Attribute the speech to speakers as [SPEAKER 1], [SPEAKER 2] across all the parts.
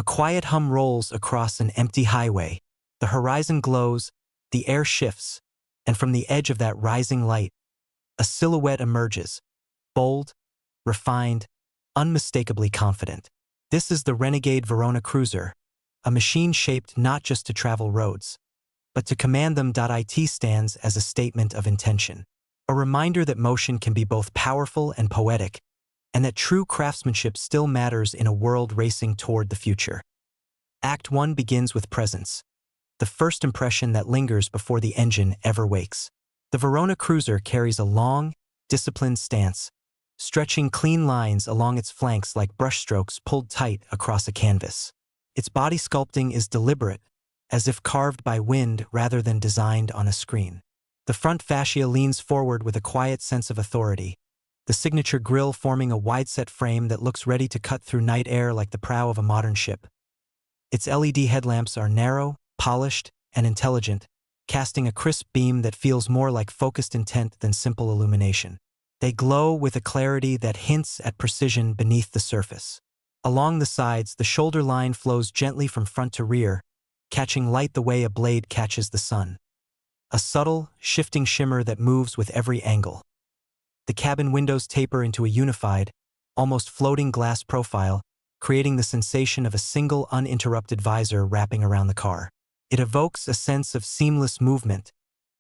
[SPEAKER 1] quiet hum rolls across an empty highway. The horizon glows, the air shifts, and from the edge of that rising light, a silhouette emerges, bold, refined, unmistakably confident. This is the Renegade Verona Cruiser, a machine shaped not just to travel roads, but to command them. It stands as a statement of intention, a reminder that motion can be both powerful and poetic, and that true craftsmanship still matters in a world racing toward the future. Act 1 begins with presence, the first impression that lingers before the engine ever wakes. The Verona Cruiser carries a long, disciplined stance, stretching clean lines along its flanks like brushstrokes pulled tight across a canvas. Its body sculpting is deliberate, as if carved by wind rather than designed on a screen. The front fascia leans forward with a quiet sense of authority, the signature grille forming a wide-set frame that looks ready to cut through night air like the prow of a modern ship. Its LED headlamps are narrow, polished, and intelligent, casting a crisp beam that feels more like focused intent than simple illumination. They glow with a clarity that hints at precision beneath the surface. Along the sides, the shoulder line flows gently from front to rear, catching light the way a blade catches the sun. A subtle, shifting shimmer that moves with every angle. The cabin windows taper into a unified, almost floating glass profile, creating the sensation of a single uninterrupted visor wrapping around the car. It evokes a sense of seamless movement,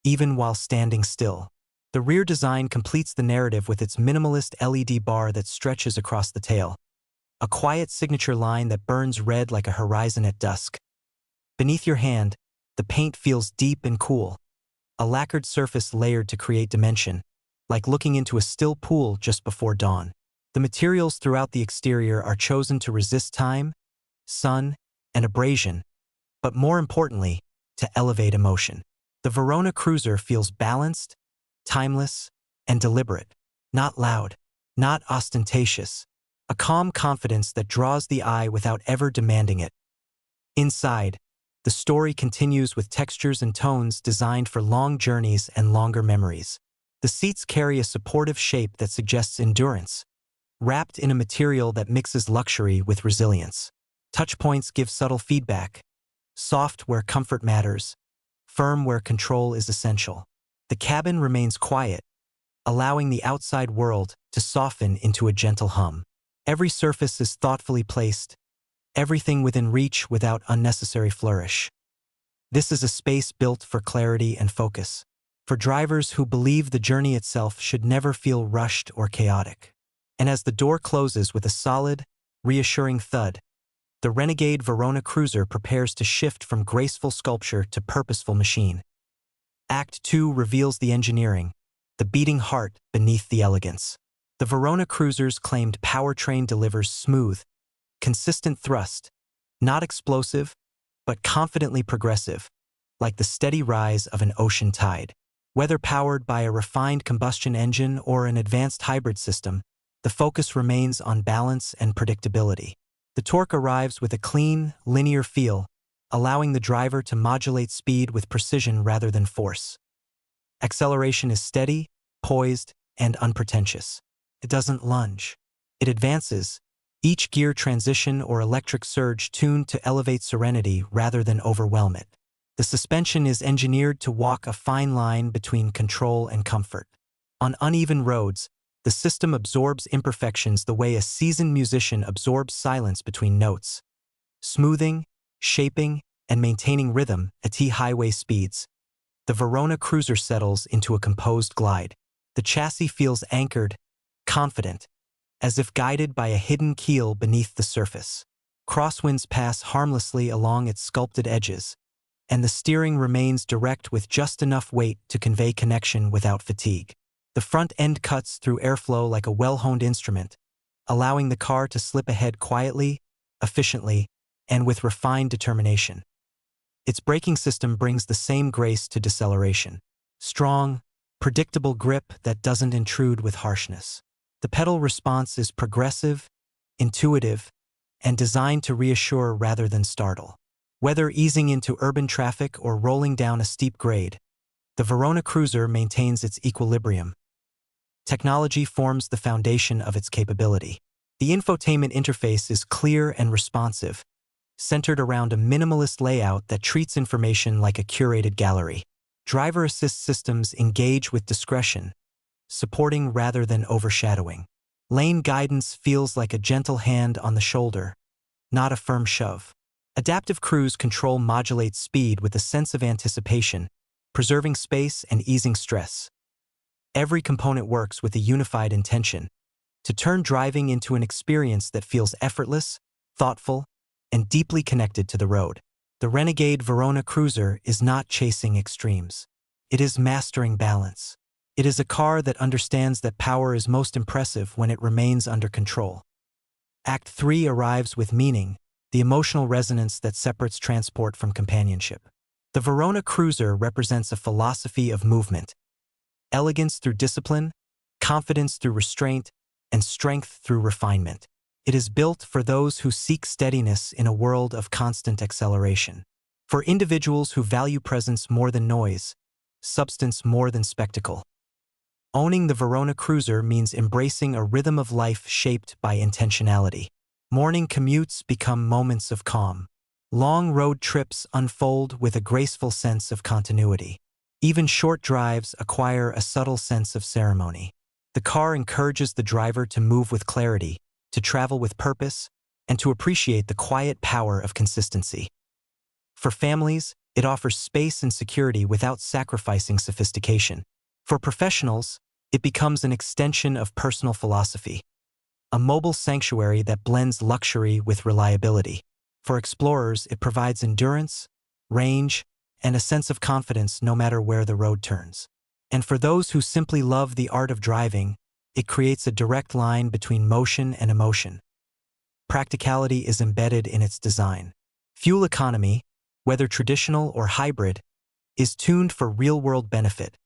[SPEAKER 1] even while standing still. The rear design completes the narrative with its minimalist LED bar that stretches across the tail, a quiet signature line that burns red like a horizon at dusk. Beneath your hand, the paint feels deep and cool, a lacquered surface layered to create dimension, like looking into a still pool just before dawn. The materials throughout the exterior are chosen to resist time, sun, and abrasion, but more importantly, to elevate emotion. The Verona Cruiser feels balanced, timeless, and deliberate, not loud, not ostentatious, a calm confidence that draws the eye without ever demanding it. Inside, the story continues with textures and tones designed for long journeys and longer memories. The seats carry a supportive shape that suggests endurance, wrapped in a material that mixes luxury with resilience. Touchpoints give subtle feedback, soft where comfort matters, firm where control is essential. The cabin remains quiet, allowing the outside world to soften into a gentle hum. Every surface is thoughtfully placed, everything within reach without unnecessary flourish. This is a space built for clarity and focus, for drivers who believe the journey itself should never feel rushed or chaotic. And as the door closes with a solid, reassuring thud, the Renegade Verona Cruiser prepares to shift from graceful sculpture to purposeful machine. Act 2 reveals the engineering, the beating heart beneath the elegance. The Verona Cruiser's claimed powertrain delivers smooth, consistent thrust, not explosive, but confidently progressive, like the steady rise of an ocean tide. Whether powered by a refined combustion engine or an advanced hybrid system, the focus remains on balance and predictability. The torque arrives with a clean, linear feel, allowing the driver to modulate speed with precision rather than force. Acceleration is steady, poised, and unpretentious. It doesn't lunge. It advances, each gear transition or electric surge tuned to elevate serenity rather than overwhelm it. The suspension is engineered to walk a fine line between control and comfort. On uneven roads, the system absorbs imperfections the way a seasoned musician absorbs silence between notes, smoothing, shaping, and maintaining rhythm at highway speeds. The Verona Cruiser settles into a composed glide. The chassis feels anchored, confident, as if guided by a hidden keel beneath the surface. Crosswinds pass harmlessly along its sculpted edges, and the steering remains direct with just enough weight to convey connection without fatigue. The front end cuts through airflow like a well-honed instrument, allowing the car to slip ahead quietly, efficiently, and with refined determination. Its braking system brings the same grace to deceleration. Strong, predictable grip that doesn't intrude with harshness. The pedal response is progressive, intuitive, and designed to reassure rather than startle. Whether easing into urban traffic or rolling down a steep grade, the Verona Cruiser maintains its equilibrium. Technology forms the foundation of its capability. The infotainment interface is clear and responsive, centered around a minimalist layout that treats information like a curated gallery. Driver assist systems engage with discretion, supporting rather than overshadowing. Lane guidance feels like a gentle hand on the shoulder, not a firm shove. Adaptive cruise control modulates speed with a sense of anticipation, preserving space and easing stress. Every component works with a unified intention to turn driving into an experience that feels effortless, thoughtful, and deeply connected to the road. The Renegade Verona Cruiser is not chasing extremes. It is mastering balance. It is a car that understands that power is most impressive when it remains under control. Act 3 arrives with meaning, the emotional resonance that separates transport from companionship. The Verona Cruiser represents a philosophy of movement, elegance through discipline, confidence through restraint, and strength through refinement. It is built for those who seek steadiness in a world of constant acceleration. For individuals who value presence more than noise, substance more than spectacle. Owning the Verona Cruiser means embracing a rhythm of life shaped by intentionality. Morning commutes become moments of calm. Long road trips unfold with a graceful sense of continuity. Even short drives acquire a subtle sense of ceremony. The car encourages the driver to move with clarity, to travel with purpose, and to appreciate the quiet power of consistency. For families, it offers space and security without sacrificing sophistication. For professionals, it becomes an extension of personal philosophy, a mobile sanctuary that blends luxury with reliability. For explorers, it provides endurance, range, and a sense of confidence no matter where the road turns. And for those who simply love the art of driving, it creates a direct line between motion and emotion. Practicality is embedded in its design. Fuel economy, whether traditional or hybrid, is tuned for real-world benefit,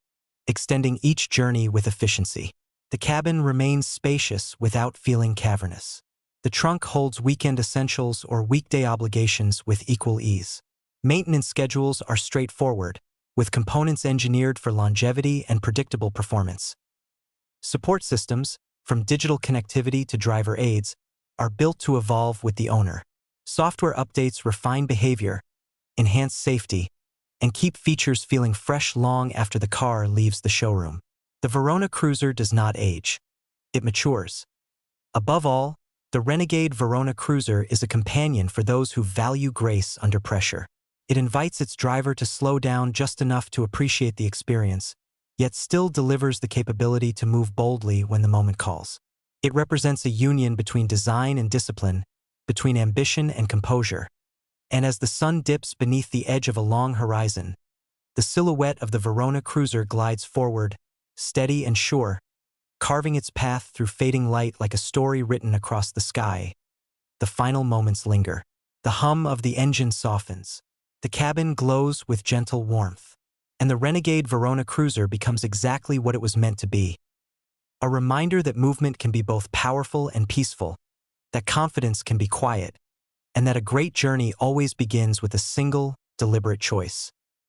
[SPEAKER 1] extending each journey with efficiency. The cabin remains spacious without feeling cavernous. The trunk holds weekend essentials or weekday obligations with equal ease. Maintenance schedules are straightforward, with components engineered for longevity and predictable performance. Support systems, from digital connectivity to driver aids, are built to evolve with the owner. Software updates refine behavior, enhance safety, and keep features feeling fresh long after the car leaves the showroom. The Verona Cruiser does not age. It matures. Above all, the Renegade Verona Cruiser is a companion for those who value grace under pressure. It invites its driver to slow down just enough to appreciate the experience, yet still delivers the capability to move boldly when the moment calls. It represents a union between design and discipline, between ambition and composure. And as the sun dips beneath the edge of a long horizon, the silhouette of the Verona Cruiser glides forward, steady and sure, carving its path through fading light like a story written across the sky. The final moments linger. The hum of the engine softens. The cabin glows with gentle warmth. And the Renegade Verona Cruiser becomes exactly what it was meant to be. A reminder that movement can be both powerful and peaceful, that confidence can be quiet, and that a great journey always begins with a single, deliberate choice.